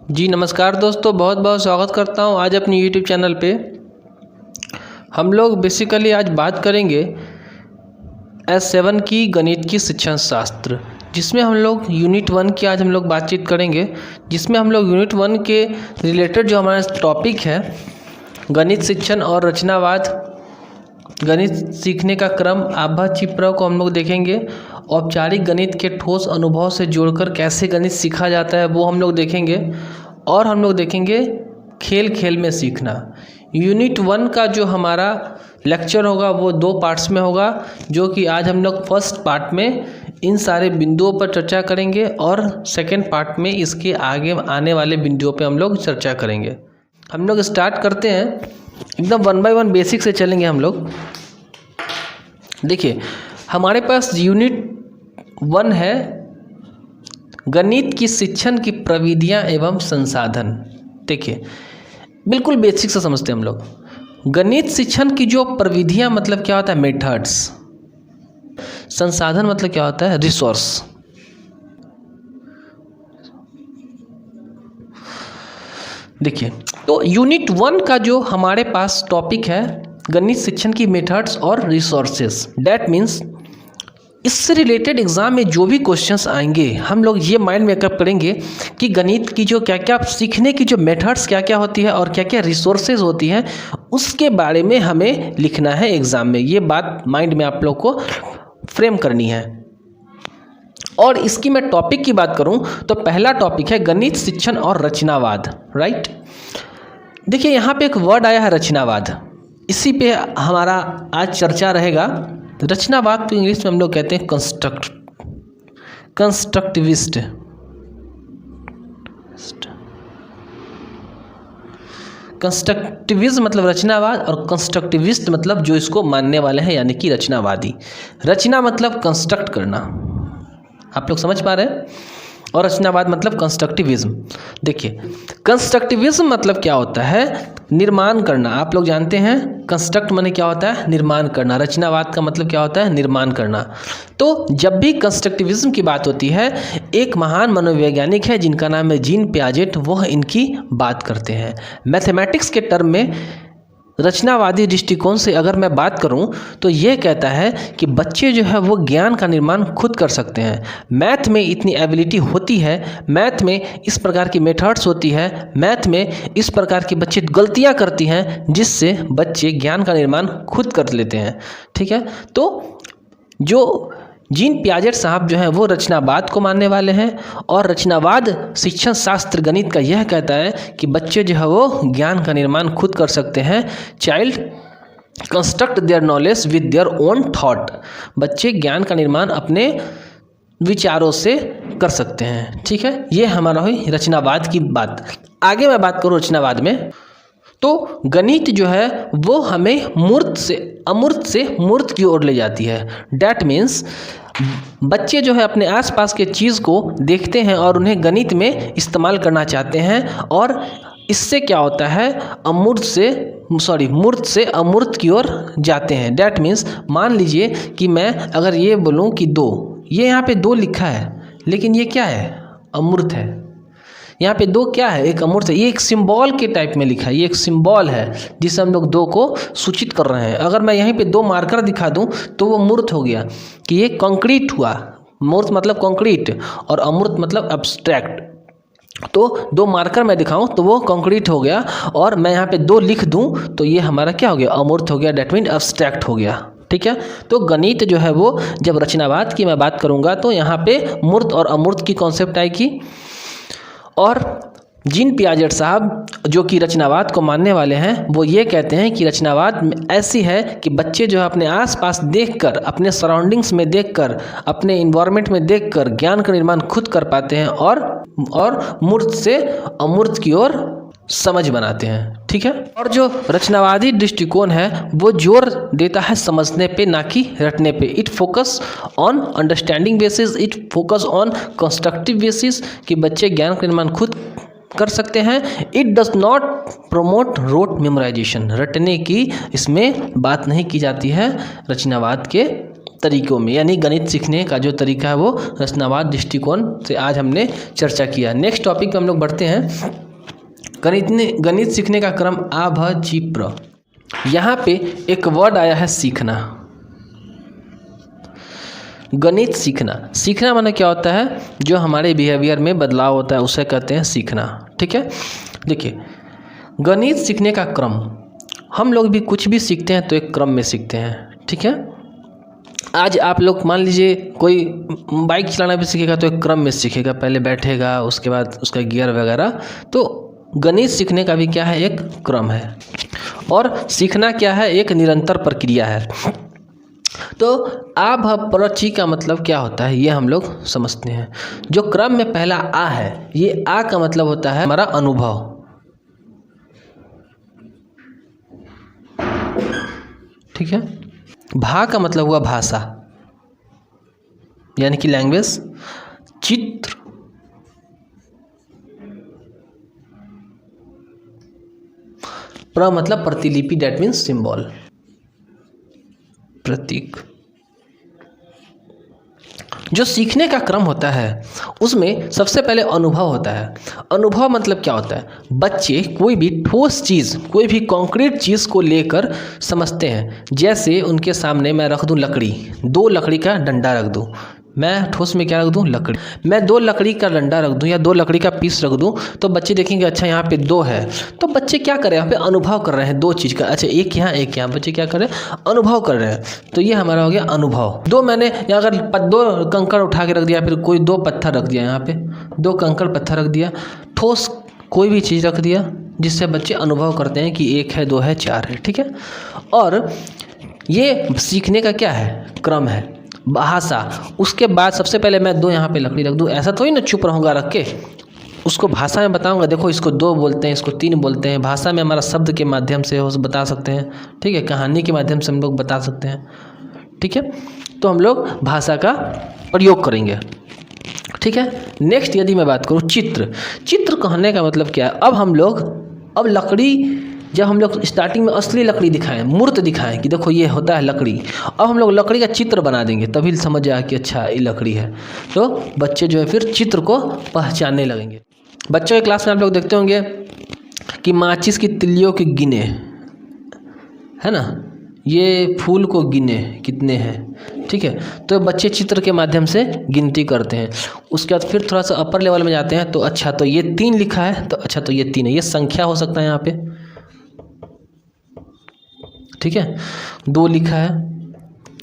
जी नमस्कार दोस्तों, बहुत बहुत स्वागत करता हूं आज अपनी यूट्यूब चैनल पे। हम लोग बेसिकली आज बात करेंगे S7 की गणित की शिक्षण शास्त्र, जिसमें हम लोग यूनिट 1 की आज हम लोग बातचीत करेंगे। जिसमें हम लोग यूनिट 1 के रिलेटेड जो हमारा टॉपिक है गणित शिक्षण और रचनावाद, गणित सीखने का क्रम, आभा चिप्रा को हम लोग देखेंगे। औपचारिक गणित के ठोस अनुभव से जोड़कर कैसे गणित सीखा जाता है वो हम लोग देखेंगे। और हम लोग देखेंगे खेल खेल में सीखना। यूनिट 1 का जो हमारा लेक्चर होगा वो 2 पार्ट्स में होगा, जो कि आज हम लोग फर्स्ट पार्ट में इन सारे बिंदुओं पर चर्चा करेंगे और सेकंड पार्ट में इसके आगे आने वाले बिंदुओं पे हम लोग चर्चा करेंगे। हम लोग स्टार्ट करते हैं, एकदम 1 बाय 1 बेसिक से चलेंगे हम लोग। देखिए हमारे पास यूनिट 1 है गणित की शिक्षण की प्रविधियां एवं संसाधन। देखिए बिल्कुल बेसिक से समझते हैं हम लोग। गणित शिक्षण की जो प्रविधियां मतलब क्या होता है, मेथड्स। संसाधन मतलब क्या होता है, रिसोर्स। देखिए तो यूनिट 1 का जो हमारे पास टॉपिक है गणित शिक्षण की मेथड्स और रिसोर्सेज। डैट मीन्स इससे रिलेटेड एग्जाम में जो भी क्वेश्चंस आएंगे हम लोग ये माइंड मेकअप करेंगे कि गणित की जो क्या क्या सीखने की जो मेथड्स क्या क्या होती है और क्या क्या रिसोर्सेज होती हैं उसके बारे में हमें लिखना है एग्ज़ाम में। ये बात माइंड में आप लोग को फ्रेम करनी है। और इसकी मैं टॉपिक की बात करूं तो पहला टॉपिक है गणित शिक्षण और रचनावाद। राइट, देखिए यहाँ पे एक वर्ड आया है रचनावाद, इसी पे हमारा आज चर्चा रहेगा। रचनावाद तो इंग्लिश में हम लोग कहते हैं कंस्ट्रक्टिविस्ट। कंस्ट्रक्टिविज्म मतलब रचनावाद और कंस्ट्रक्टिविस्ट मतलब जो इसको मानने वाले हैं यानी कि रचनावादी। रचना मतलब कंस्ट्रक्ट करना, आप लोग समझ पा रहे हैं, और रचनावाद मतलब कंस्ट्रक्टिविज्म। देखिए कंस्ट्रक्टिविज्म मतलब क्या होता है, निर्माण करना। आप लोग जानते हैं कंस्ट्रक्ट माने क्या होता है, निर्माण करना। रचनावाद का मतलब क्या होता है, निर्माण करना। तो जब भी कंस्ट्रक्टिविज्म की बात होती है, एक महान मनोवैज्ञानिक है जिनका नाम है जीन पियाजेट, वह इनकी बात करते हैं। मैथमेटिक्स के टर्म में रचनावादी दृष्टिकोण से अगर मैं बात करूं तो यह कहता है कि बच्चे जो है वो ज्ञान का निर्माण खुद कर सकते हैं। मैथ में इतनी एबिलिटी होती है, मैथ में इस प्रकार की मेथड्स होती है, मैथ में इस प्रकार की बच्चे गलतियां करती हैं जिससे बच्चे ज्ञान का निर्माण खुद कर लेते हैं। ठीक है, तो जो जीन पियाजेट साहब जो हैं वो रचनावाद को मानने वाले हैं। और रचनावाद शिक्षण शास्त्र गणित का यह कहता है कि बच्चे जो है वो ज्ञान का निर्माण खुद कर सकते हैं। Child construct their knowledge with their own thought. बच्चे ज्ञान का निर्माण अपने विचारों से कर सकते हैं। ठीक है, ये हमारा हुई रचनावाद की बात। आगे मैं बात करूँ रचनावाद में, तो गणित जो है वो हमें मूर्त से अमूर्त से मूर्त की ओर ले जाती है। डैट मीन्स बच्चे जो है अपने आसपास के चीज़ को देखते हैं और उन्हें गणित में इस्तेमाल करना चाहते हैं, और इससे क्या होता है, मूर्त से अमूर्त की ओर जाते हैं। डैट मीन्स मान लीजिए कि मैं अगर ये बोलूँ कि 2, ये यहाँ पे 2 लिखा है लेकिन ये क्या है, अमूर्त है। यहाँ पे 2 क्या है, एक अमूर्त है। ये एक सिंबल के टाइप में लिखा है, ये एक सिंबल है जिसे हम लोग 2 को सूचित कर रहे हैं। अगर मैं यहीं पे 2 मार्कर दिखा दूं तो वो मूर्त हो गया कि ये कंक्रीट हुआ। मूर्त मतलब कंक्रीट और अमूर्त मतलब एब्स्ट्रैक्ट। तो 2 मार्कर मैं दिखाऊं तो वो कंक्रीट हो गया, और मैं यहाँ पे 2 लिख दूं तो ये हमारा क्या हो गया, अमूर्त हो गया। डैट मीन एब्स्ट्रैक्ट हो गया। ठीक है, तो गणित जो है वो जब रचनावाद की मैं बात करूँगा तो यहाँ पे मूर्त और अमूर्त की कॉन्सेप्ट आएगी। और जीन पियाजेट साहब जो कि रचनावाद को मानने वाले हैं वो ये कहते हैं कि रचनावाद ऐसी है कि बच्चे जो है अपने आसपास देखकर, अपने सराउंडिंग्स में देखकर, अपने इन्वायरमेंट में देखकर ज्ञान का निर्माण खुद कर पाते हैं और मूर्त से अमूर्त की ओर समझ बनाते हैं। ठीक है, और जो रचनावादी दृष्टिकोण है वो जोर देता है समझने पे ना कि रटने पे। It focus on understanding basis, it focus on constructive basis कि बच्चे ज्ञान का निर्माण खुद कर सकते हैं। It does not promote rote memorisation, रटने की इसमें बात नहीं की जाती है रचनावाद के तरीकों में, यानी गणित सीखने का जो तरीका है वो रचनावाद दृष्टिकोण से आज हमने चर्चा किया। नेक्स्ट टॉपिक पे हम लोग बढ़ते हैं। गणित सीखने का क्रम आभचिप्र। यहाँ पे एक वर्ड आया है सीखना। गणित सीखना माने क्या होता है, जो हमारे बिहेवियर में बदलाव होता है उसे कहते हैं सीखना। ठीक है, देखिए गणित सीखने का क्रम, हम लोग भी कुछ भी सीखते हैं तो एक क्रम में सीखते हैं। ठीक है, आज आप लोग मान लीजिए कोई बाइक चलाना भी सीखेगा तो एक क्रम में सीखेगा, पहले बैठेगा उसके बाद उसका गियर वगैरह। तो गणित सीखने का भी क्या है, एक क्रम है। और सीखना क्या है, एक निरंतर प्रक्रिया है। तो आभप्रचि का मतलब क्या होता है ये हम लोग समझते हैं। जो क्रम में पहला आ है, ये आ का मतलब होता है हमारा अनुभव। ठीक है, भा का मतलब हुआ भाषा यानी कि लैंग्वेज। चित्र, प्र मतलब प्रतिलिपि, डेट मीन्स सिंबल, प्रतीक। जो सीखने का क्रम होता है उसमें सबसे पहले अनुभव होता है। अनुभव मतलब क्या होता है, बच्चे कोई भी ठोस चीज़, कोई भी कॉन्क्रीट चीज़ को लेकर समझते हैं। जैसे उनके सामने मैं रख दूं लकड़ी, 2 लकड़ी का डंडा रख दूं, मैं ठोस में क्या रख दूं, लकड़ी। मैं 2 लकड़ी का डंडा रख दूं या 2 लकड़ी का पीस रख दूं तो बच्चे देखेंगे अच्छा यहाँ पे 2 है। तो बच्चे क्या कर रहे हैं, यहाँ पे अनुभव कर रहे हैं 2 चीज़ का। अच्छा एक यहाँ, बच्चे क्या कर रहे हैं, अनुभव कर रहे हैं। तो ये हमारा हो गया अनुभव। 2 मैंने यहाँ अगर 2 कंकड़ उठा के रख दिया, फिर कोई 2 पत्थर रख दिया, यहाँ पे 2 कंकड़ पत्थर रख दिया, ठोस कोई भी चीज़ रख दिया, जिससे बच्चे अनुभव करते हैं कि 1 है, 2 है, 4 है। ठीक है, और ये सीखने का क्या है, क्रम है। भाषा, उसके बाद सबसे पहले मैं 2 यहाँ पे लकड़ी रख दूँ, ऐसा थोड़ी ना चुप रहूँगा रख के, उसको भाषा में बताऊँगा। देखो इसको 2 बोलते हैं, इसको 3 बोलते हैं। भाषा में हमारा शब्द के माध्यम से हो बता सकते हैं। ठीक है, कहानी के माध्यम से हम लोग बता सकते हैं। ठीक है, तो हम लोग भाषा का प्रयोग करेंगे। ठीक है, नेक्स्ट यदि मैं बात करूँ चित्र कहने का मतलब क्या है। अब लकड़ी, जब हम लोग स्टार्टिंग में असली लकड़ी दिखाएं, मूर्त दिखाएं कि देखो ये होता है लकड़ी, अब हम लोग लकड़ी का चित्र बना देंगे, तभी समझ जाए कि अच्छा ये लकड़ी है। तो बच्चे जो है फिर चित्र को पहचानने लगेंगे। बच्चों के क्लास में आप लोग देखते होंगे कि माचिस की तिल्लियों की गिने, है ना, ये फूल को गिने कितने हैं। ठीक है, तो बच्चे चित्र के माध्यम से गिनती करते हैं। उसके बाद फिर थोड़ा सा अपर लेवल में जाते हैं, तो अच्छा तो ये 3 लिखा है, तो अच्छा तो ये 3 है, ये संख्या हो सकता है यहाँ पे। ठीक है, 2 लिखा है,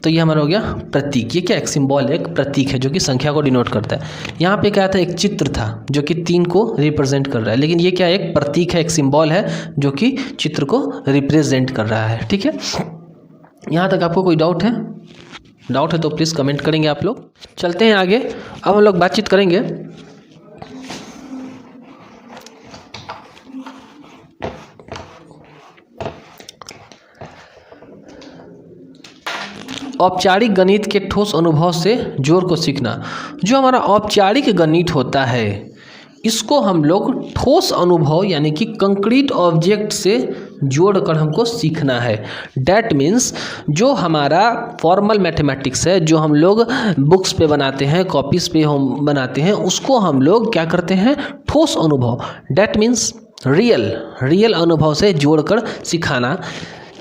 तो ये हमारा हो गया प्रतीक। ये क्या, एक सिंबल, एक प्रतीक है जो कि संख्या को डिनोट करता है। यहाँ पे क्या था, एक चित्र था जो कि 3 को रिप्रेजेंट कर रहा है, लेकिन ये क्या, एक प्रतीक है, एक सिंबल है जो कि चित्र को रिप्रेजेंट कर रहा है। ठीक है, यहाँ तक आपको कोई डाउट है तो प्लीज़ कमेंट करेंगे आप लोग। चलते हैं आगे, अब हम लोग बातचीत करेंगे औपचारिक गणित के ठोस अनुभव से जोड़ को सीखना। जो हमारा औपचारिक गणित होता है इसको हम लोग ठोस अनुभव यानी कि कंक्रीट ऑब्जेक्ट से जोड़कर हमको सीखना है। डैट मीन्स जो हमारा फॉर्मल मैथमेटिक्स है, जो हम लोग बुक्स पे बनाते हैं, कॉपीज़ पे हम बनाते हैं, उसको हम लोग क्या करते हैं, ठोस अनुभव, डैट मीन्स रियल अनुभव से जोड़कर सिखाना।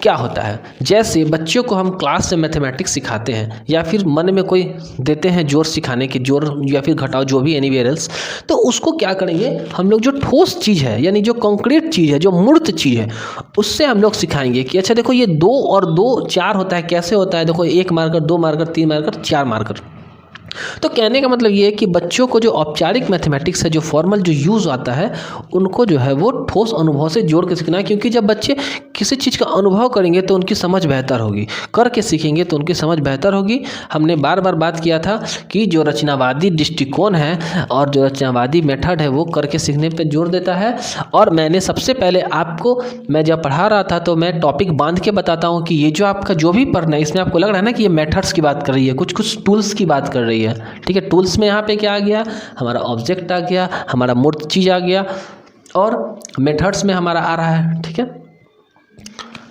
क्या होता है, जैसे बच्चों को हम क्लास में मैथमेटिक्स सिखाते हैं या फिर मन में कोई देते हैं जोड़ सिखाने के, जोड़ या फिर घटाओ, जो भी एनीवेयर एल्स, तो उसको क्या करेंगे हम लोग, जो ठोस चीज़ है यानी जो कंक्रीट चीज़ है, जो मूर्त चीज़ है, उससे हम लोग सिखाएंगे कि अच्छा देखो ये 2 और 2 4 होता है, कैसे होता है, देखो 1 मार्कर, 2 मार्कर, 3 मार्कर, 4 मार्कर। तो कहने का मतलब ये है कि बच्चों को जो औपचारिक मैथमेटिक्स है, जो फॉर्मल जो यूज़ आता है, उनको जो है वो ठोस अनुभव से जोड़ के सीखना है। क्योंकि जब बच्चे किसी चीज़ का अनुभव करेंगे तो उनकी समझ बेहतर होगी, करके सीखेंगे तो उनकी समझ बेहतर होगी। हमने बार बार बात किया था कि जो रचनावादी दृष्टिकोण है और जो रचनावादी मेथड है वो करके सीखने पर जोर देता है। और मैंने सबसे पहले आपको, मैं जब पढ़ा रहा था तो मैं टॉपिक बांध के बताता हूँ कि ये जो आपका जो भी पढ़ना है, इसमें आपको लग रहा है ना कि ये मेथड्स की बात कर रही है, कुछ टूल्स की बात कर रही है। ठीक है, टूल्स में यहाँ पे क्या आ गया, हमारा ऑब्जेक्ट आ गया, हमारा मूर्त चीज आ गया, और मेथड्स में हमारा आ रहा है। ठीक है,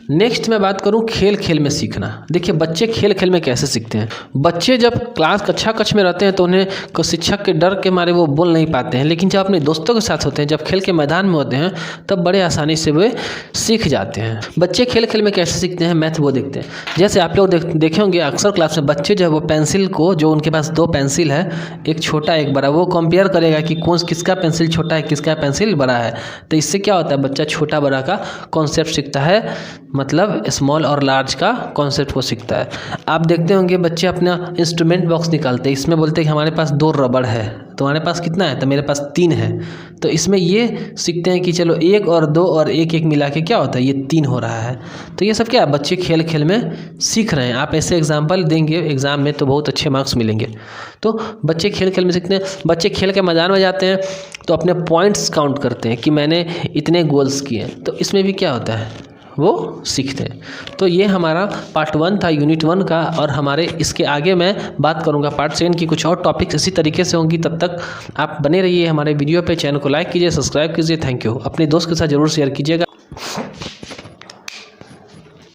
नेक्स्ट मैं बात करूं खेल खेल में सीखना। देखिए बच्चे खेल खेल में कैसे सीखते हैं। बच्चे जब कक्षा में रहते हैं तो उन्हें को शिक्षक के डर के मारे वो बोल नहीं पाते हैं, लेकिन जब अपने दोस्तों के साथ होते हैं, जब खेल के मैदान में होते हैं, तब बड़े आसानी से वे सीख जाते हैं। बच्चे खेल खेल में कैसे सीखते हैं, मैथ वो देखते हैं। जैसे आप लोग देखे होंगे अक्सर क्लास में बच्चे जो है वो पेंसिल को, जो उनके पास 2 पेंसिल है, एक छोटा एक बड़ा, वो कंपेयर करेगा कि किसका पेंसिल छोटा है, किसका पेंसिल बड़ा है। तो इससे क्या होता है, बच्चा छोटा बड़ा का कॉन्सेप्ट सीखता है, मतलब स्मॉल और लार्ज का कॉन्सेप्ट को सीखता है। आप देखते होंगे बच्चे अपना इंस्ट्रूमेंट बॉक्स निकालते हैं, इसमें बोलते हैं कि हमारे पास 2 रबड़ है, तुम्हारे पास कितना है, तो मेरे पास 3 है। तो इसमें ये सीखते हैं कि चलो 1 और 2 और 1 1 मिला के क्या होता है, ये 3 हो रहा है। तो ये सब क्या है, बच्चे खेल खेल में सीख रहे हैं। आप ऐसे एग्जाम्पल देंगे एग्ज़ाम में तो बहुत अच्छे मार्क्स मिलेंगे। तो बच्चे खेल खेल में सीखते हैं। बच्चे खेल के मैदान में जाते हैं तो अपने पॉइंट्स काउंट करते हैं कि मैंने इतने गोल्स किए, तो इसमें भी क्या होता है, वो सीखते हैं। तो ये हमारा पार्ट 1 था यूनिट 1 का, और हमारे इसके आगे मैं बात करूंगा पार्ट 7 की। कुछ और टॉपिक्स इसी तरीके से होंगी। तब तक आप बने रहिए हमारे वीडियो पे। चैनल को लाइक कीजिए, सब्सक्राइब कीजिए। Thank you. अपने दोस्त के साथ ज़रूर शेयर कीजिएगा।